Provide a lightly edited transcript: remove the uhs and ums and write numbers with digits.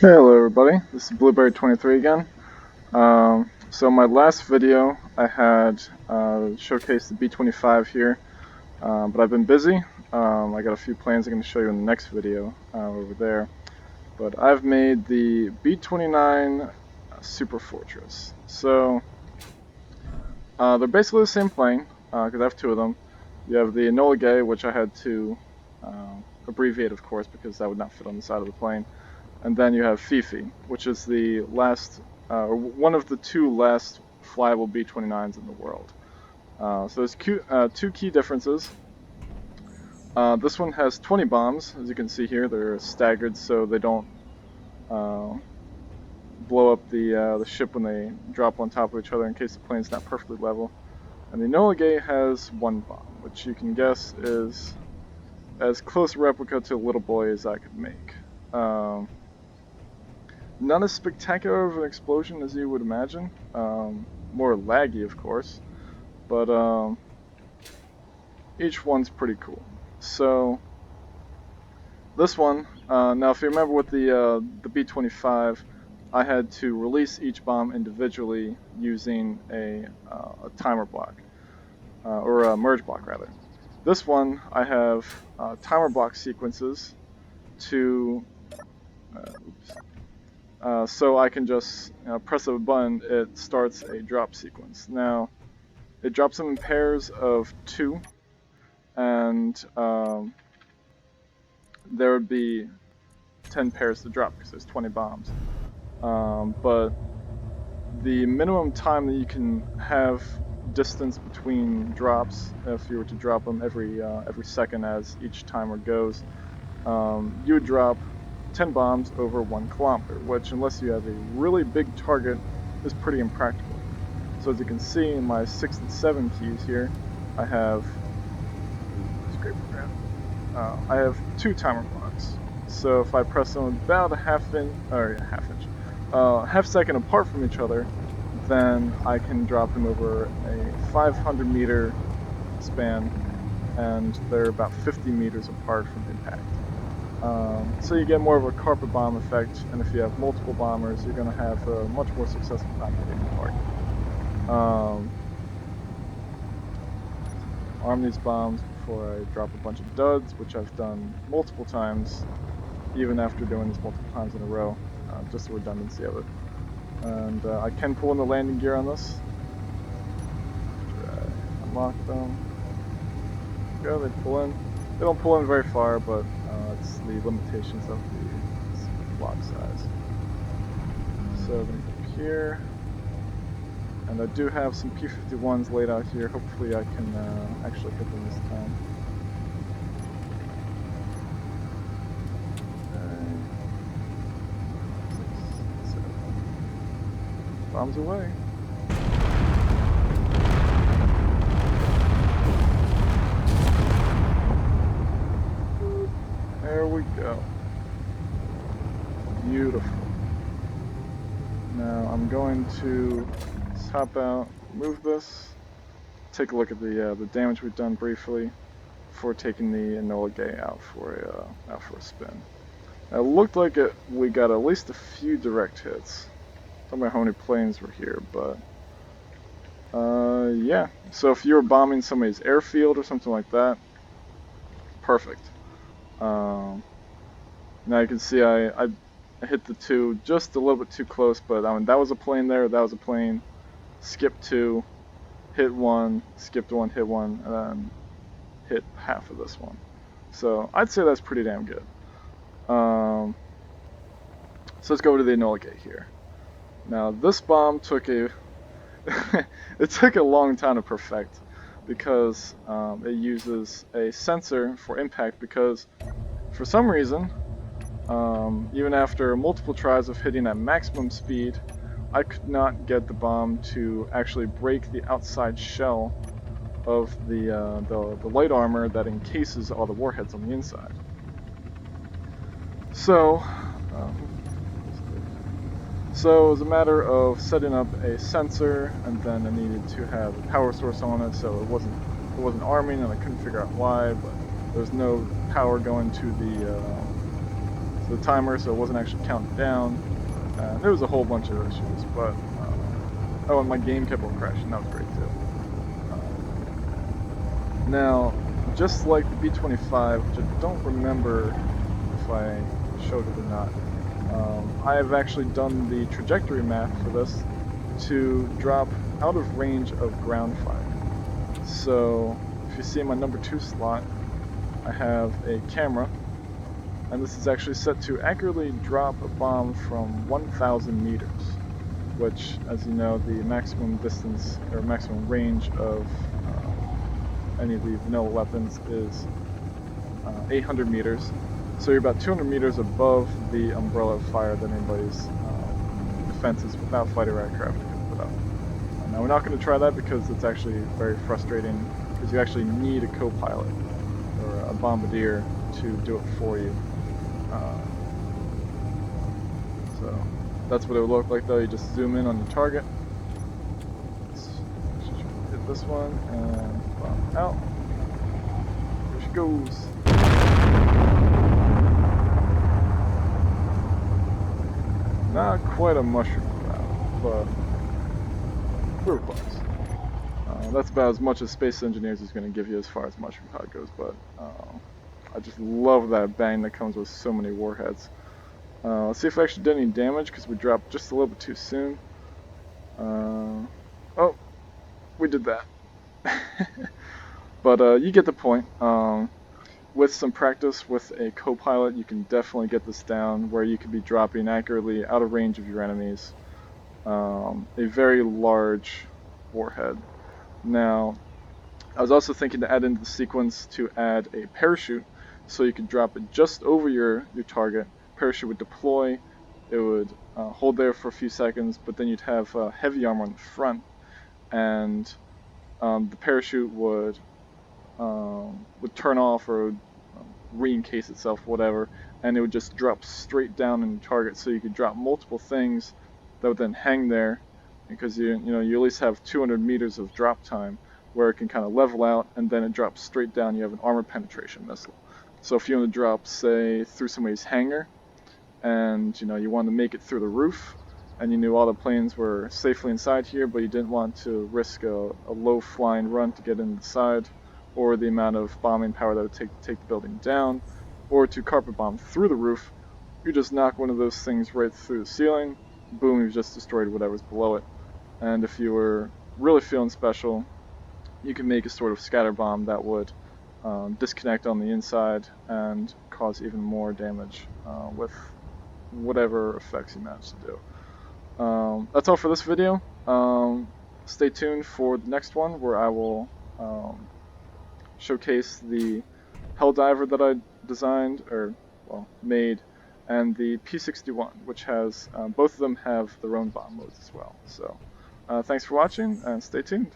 Hello everybody, this is Blueberry23 again. So my last video I had showcased the B-25 here, but I've been busy. I got a few plans I'm going to show you in the next video over there. But I've made the B-29 Superfortress. So they're basically the same plane, because I have two of them. You have the Enola Gay, which I had to abbreviate, of course, because that would not fit on the side of the plane. And then you have Fifi, which is the last, or one of the two last flyable B-29s in the world. So there's two key differences. This one has 20 bombs, as you can see here. They're staggered so they don't blow up the ship when they drop on top of each other in case the plane's not perfectly level. And the Enola Gay has one bomb, which you can guess is as close a replica to a little boy as I could make. Not as spectacular of an explosion as you would imagine. More laggy, of course, but each one's pretty cool. So this one, now if you remember with the B-25, I had to release each bomb individually using a timer block, or a merge block rather. This one, I have timer block sequences to so I can just press a button, it starts a drop sequence. Now, it drops them in pairs of 2, and there would be 10 pairs to drop because there's 20 bombs. But the minimum time that you can have distance between drops, if you were to drop them every second as each timer goes, you would drop 10 bombs over 1 kilometer, which, unless you have a really big target, is pretty impractical. So as you can see in my 6 and 7 keys here, I have I have 2 timer blocks. So if I press them about half second apart from each other, then I can drop them over a 500 meter span, and they're about 50 meters apart from impact. So you get more of a carpet bomb effect, and if you have multiple bombers, you're going to have a much more successful time hitting the target. Arm these bombs before I drop a bunch of duds, which I've done multiple times, even after doing this multiple times in a row, just the redundancy of it. And I can pull in the landing gear on this. Unlock them. Go, they pull in. They don't pull in very far, but it's the limitations of the block size. So I'm going to go here. And I do have some P-51s laid out here. Hopefully I can actually hit them this time. Okay. 6, 7. Bombs away. There we go. Beautiful. Now I'm going to hop out, move this, take a look at the damage we've done briefly before taking the Enola Gay out for a spin. Now, it looked like we got at least a few direct hits. I don't know how many planes were here, but yeah. So if you were bombing somebody's airfield or something like that, perfect. Now you can see I hit the 2 just a little bit too close, but I mean, that was a plane there, that was a plane. Skipped 2, hit 1, skipped 1, hit 1, and then hit half of this one. So I'd say that's pretty damn good. So let's go to the Enola Gay here. Now this bomb took it took a long time to perfect, because it uses a sensor for impact, because for some reason, even after multiple tries of hitting at maximum speed, I could not get the bomb to actually break the outside shell of the light armor that encases all the warheads on the inside. So it was a matter of setting up a sensor, and then I needed to have a power source on it, so it wasn't arming, and I couldn't figure out why, but there's no power going to the the timer, so it wasn't actually counting down. And there was a whole bunch of issues, but oh, and my game kept on crashing. That was great too. Now, just like the B-29, which I don't remember if I showed it or not, I have actually done the trajectory map for this to drop out of range of ground fire. So, if you see in my number 2 slot, I have a camera, and this is actually set to accurately drop a bomb from 1,000 meters, which, as you know, the maximum distance or maximum range of any of the vanilla weapons is 800 meters. So you're about 200 meters above the umbrella of fire that anybody's defenses without fighter aircraft can put up. Now we're not going to try that because it's actually very frustrating, because you actually need a co-pilot or a bombardier to do it for you. So that's what it would look like though. You just zoom in on the target. Hit this one and bomb out. There she goes. Not quite a mushroom cloud, but we're close. That's about as much as Space Engineers is going to give you as far as mushroom cloud goes, but I just love that bang that comes with so many warheads. Let's see if I actually did any damage, because we dropped just a little bit too soon. Oh, we did that. But you get the point. With some practice with a co-pilot, you can definitely get this down where you could be dropping accurately out of range of your enemies a very large warhead. Now, I was also thinking to add into the sequence to add a parachute, so you could drop it just over your target. Parachute would deploy, it would hold there for a few seconds, but then you'd have heavy armor on the front, and the parachute would turn off or would re-encase itself, whatever, and it would just drop straight down in the target. So you could drop multiple things that would then hang there, because you at least have 200 meters of drop time where it can kind of level out, and then it drops straight down. You have an armor penetration missile. So if you want to drop, say, through somebody's hangar, and you want to make it through the roof, and you knew all the planes were safely inside here, but you didn't want to risk a low flying run to get inside, or the amount of bombing power that would take to take the building down, or to carpet bomb through the roof, you just knock one of those things right through the ceiling, boom, you've just destroyed whatever's below it. And if you were really feeling special, you can make a sort of scatter bomb that would disconnect on the inside and cause even more damage with whatever effects you manage to do. That's all for this video. Stay tuned for the next one, where I will showcase the Helldiver that I designed, or made, and the P-61, which has both of them have their own bomb modes as well. So thanks for watching, and stay tuned.